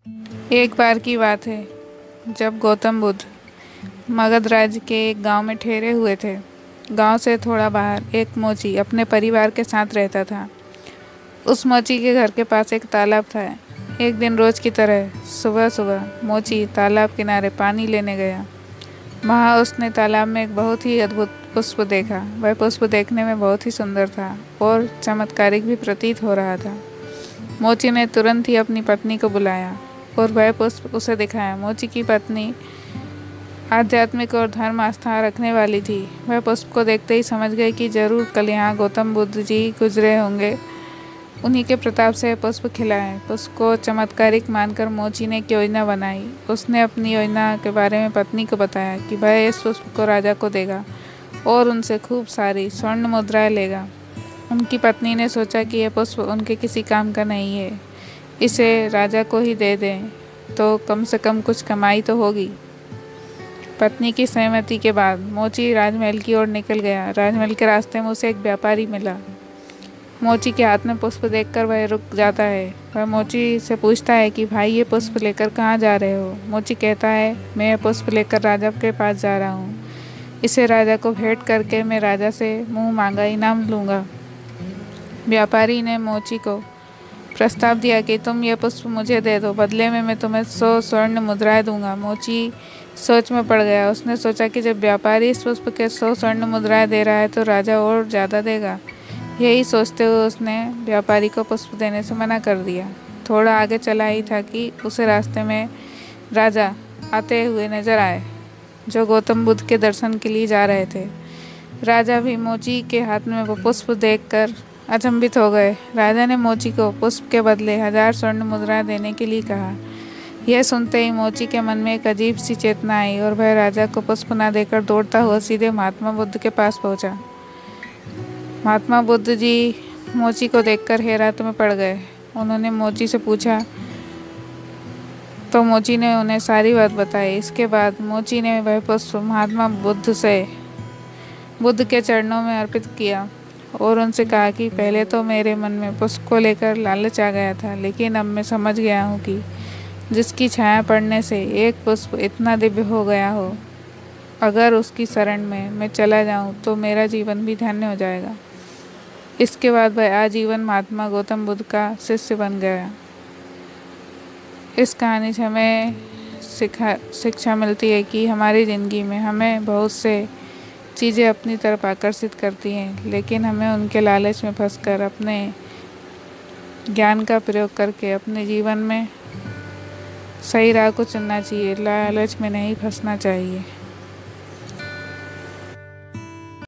एक बार की बात है जब गौतम बुद्ध मगध राज्य के एक गांव में ठहरे हुए थे। गांव से थोड़ा बाहर एक मोची अपने परिवार के साथ रहता था। उस मोची के घर के पास एक तालाब था। एक दिन रोज की तरह सुबह सुबह मोची तालाब किनारे पानी लेने गया। वहाँ उसने तालाब में एक बहुत ही अद्भुत पुष्प देखा। वह पुष्प देखने में बहुत ही सुंदर था और चमत्कारिक भी प्रतीत हो रहा था। मोची ने तुरंत ही अपनी पत्नी को बुलाया और वह पुष्प उसे दिखाया। मोची की पत्नी आध्यात्मिक और धर्म आस्था रखने वाली थी। वह पुष्प को देखते ही समझ गई कि जरूर कल यहाँ गौतम बुद्ध जी गुजरे होंगे। उन्हीं के प्रताप से पुष्प खिला है। पुष्प को चमत्कारिक मानकर मोची ने एक योजना बनाई। उसने अपनी योजना के बारे में पत्नी को बताया कि वह इस पुष्प को राजा को देगा और उनसे खूब सारी स्वर्ण मुद्राएं लेगा। उनकी पत्नी ने सोचा कि यह पुष्प उनके किसी काम का नहीं है, इसे राजा को ही दे दें तो कम से कम कुछ कमाई तो होगी। पत्नी की सहमति के बाद मोची राजमहल की ओर निकल गया। राजमहल के रास्ते में उसे एक व्यापारी मिला। मोची के हाथ में पुष्प देखकर वह रुक जाता है। वह मोची से पूछता है कि भाई, ये पुष्प लेकर कहाँ जा रहे हो? मोची कहता है, मैं यह पुष्प लेकर राजा के पास जा रहा हूँ। इसे राजा को भेंट करके मैं राजा से मुँह मांगा इनाम लूँगा। व्यापारी ने मोची को प्रस्ताव दिया कि तुम यह पुष्प मुझे दे दो, बदले में मैं तुम्हें 100 स्वर्ण मुद्राएं दूंगा। मोची सोच में पड़ गया। उसने सोचा कि जब व्यापारी इस पुष्प के 100 स्वर्ण मुद्राएं दे रहा है तो राजा और ज़्यादा देगा। यही सोचते हुए उसने व्यापारी को पुष्प देने से मना कर दिया। थोड़ा आगे चला ही था कि उसे रास्ते में राजा आते हुए नजर आए, जो गौतम बुद्ध के दर्शन के लिए जा रहे थे। राजा भी मोची के हाथ में वो पुष्प देखकर अचंभित हो गए। राजा ने मोची को पुष्प के बदले 1000 स्वर्ण मुद्राएं देने के लिए कहा। यह सुनते ही मोची के मन में एक अजीब सी चेतना आई और वह राजा को पुष्प न देकर दौड़ता हुआ सीधे महात्मा बुद्ध के पास पहुंचा। महात्मा बुद्ध जी मोची को देखकर हैरत में पड़ गए। उन्होंने मोची से पूछा तो मोची ने उन्हें सारी बात बताई। इसके बाद मोची ने वह पुष्प महात्मा बुद्ध के चरणों में अर्पित किया और उनसे कहा कि पहले तो मेरे मन में पुष्प को लेकर लालच आ गया था, लेकिन अब मैं समझ गया हूँ कि जिसकी छाया पड़ने से एक पुष्प इतना दिव्य हो गया हो, अगर उसकी शरण में मैं चला जाऊँ तो मेरा जीवन भी धन्य हो जाएगा। इसके बाद वह आजीवन महात्मा गौतम बुद्ध का शिष्य बन गया। इस कहानी से हमें शिक्षा मिलती है कि हमारी ज़िंदगी में हमें बहुत से चीज़ें अपनी तरफ आकर्षित करती हैं, लेकिन हमें उनके लालच में फंसकर अपने ज्ञान का प्रयोग करके अपने जीवन में सही राह को चुनना चाहिए। लालच में नहीं फंसना चाहिए।